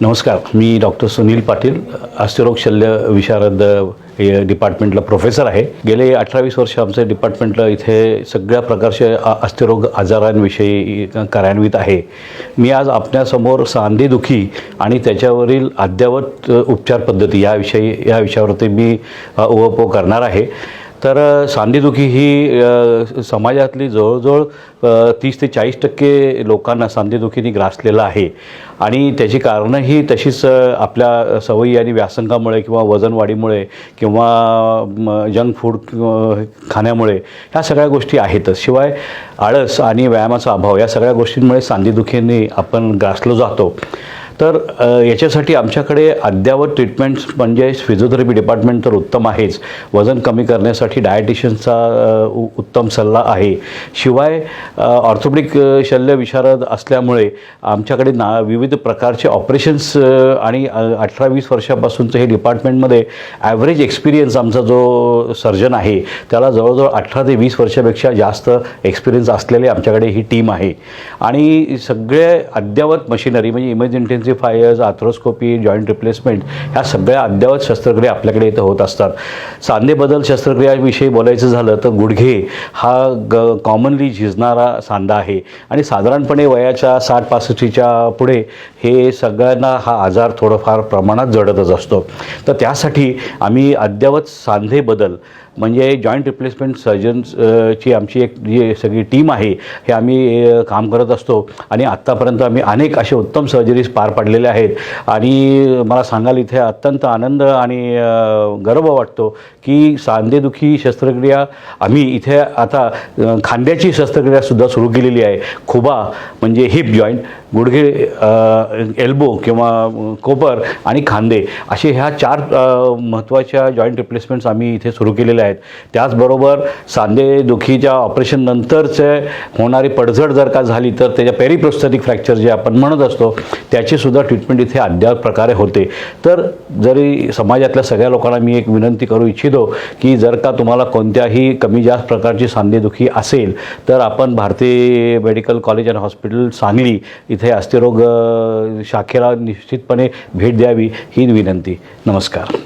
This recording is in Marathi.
नमस्कार, मी डॉक्टर सुनील पाटील, अस्थिरोग शल्य विशारद डिपार्टमेंटला प्रोफेसर आहे. गेले 18-20 वर्ष आमच्या डिपार्टमेंटला इथे सगळ्या प्रकारचे अस्थिरोग आजारांविषयी कार्यान्वित आहे. मी आज आपल्यासमोर सांधेदुखी आणि त्याच्यावरील अद्ययावत उपचार पद्धती या विषयावरती मी उहापोह करणार आहे. तर सांधेदुखी ही समाजातली जवळजवळ 30 ते 40% लोकांना सांधेदुखीने ग्रासलेलं आहे आणि त्याची कारणंही तशीच आपल्या सवयी आणि व्यासंगामुळे किंवा वजनवाढीमुळे किंवा जंक फूड खाण्यामुळे ह्या सगळ्या गोष्टी आहेतच. शिवाय आळस आणि व्यायामाचा अभाव या सगळ्या गोष्टींमुळे सांधेदुखीने आपण ग्रासलो जातो. तर याच्यासाठी आमच्याकडे अद्ययावत ट्रीटमेंट्स म्हणजे फिजिओथेरपी डिपार्टमेंट तर उत्तम आहेच. वजन कमी करण्यासाठी डायटिशियनचा उत्तम सल्ला आहे. शिवाय ऑर्थोपेडिक शल्य विशारद असल्यामुळे आमच्याकडे विविध प्रकारचे ऑपरेशन्स आणि 18-20 वर्षापासूनचं हे डिपार्टमेंटमध्ये ॲव्हरेज एक्सपिरियन्स आमचा जो सर्जन आहे त्याला जवळजवळ 18 ते 20 वर्षापेक्षा जास्त एक्सपिरियन्स असलेले आमच्याकडे ही टीम आहे. आणि सगळे अद्ययावत मशिनरी म्हणजे emergency fires, arthroscopy, joint replacement ह्या सगळ्या अद्ययावत शस्त्रक्रिया आपल्याकडे इथं होत असतात. सांधेबदल शस्त्रक्रियाविषयी बोलायचं झालं तर गुडघे हा कॉमनली झिजणारा सांधा आहे आणि साधारणपणे वयाच्या 60-65च्या पुढे हे सगळ्यांना हा आजार थोडंफार प्रमाणात जडतच असतो. तर त्यासाठी आम्ही अद्ययावत सांधेबदल म्हणजे जॉईंट रिप्लेसमेंट सर्जन्सची आमची एक जी सगळी टीम आहे हे आम्ही काम करत असतो आणि आत्तापर्यंत आम्ही अनेक असे उत्तम सर्जरीज पार पाडलेल्या आहेत. आणि मला सांगायला इथे अत्यंत आनंद आणि गर्व वाटतो की सांधेदुखी शस्त्रक्रिया आम्ही इथे आता खांद्याची शस्त्रक्रियासुद्धा सुरू केलेली आहे. खुबा म्हणजे हिप जॉईंट, गुडघे, एल्बो किंवा कोपर आणि खांदे असे ह्या 4 महत्त्वाच्या जॉईंट रिप्लेसमेंट्स आम्ही इथे सुरू केलेल्या आहेत. त्याचबरोबर सांधेदुखीच्या ऑपरेशननंतरचे होणारी पडझड जर का झाली तर त्याच्या पेरिप्रोस्थेटिक फ्रॅक्चर जे आपण म्हणत असतो त्याचीसुद्धा ट्रीटमेंट इथे अद्ययावत प्रकारे होते. तर जरी समाजातल्या सगळ्या लोकांना मी एक विनंती करू इच्छितो की जर का तुम्हाला कोणत्याही कमी जास्त प्रकारची सांधेदुखी असेल तर आपण Bharati medical college and hospital Sangli इथे अस्थिरोग शाखेला निश्चितपणे भेट द्यावी ही विनंती. नमस्कार.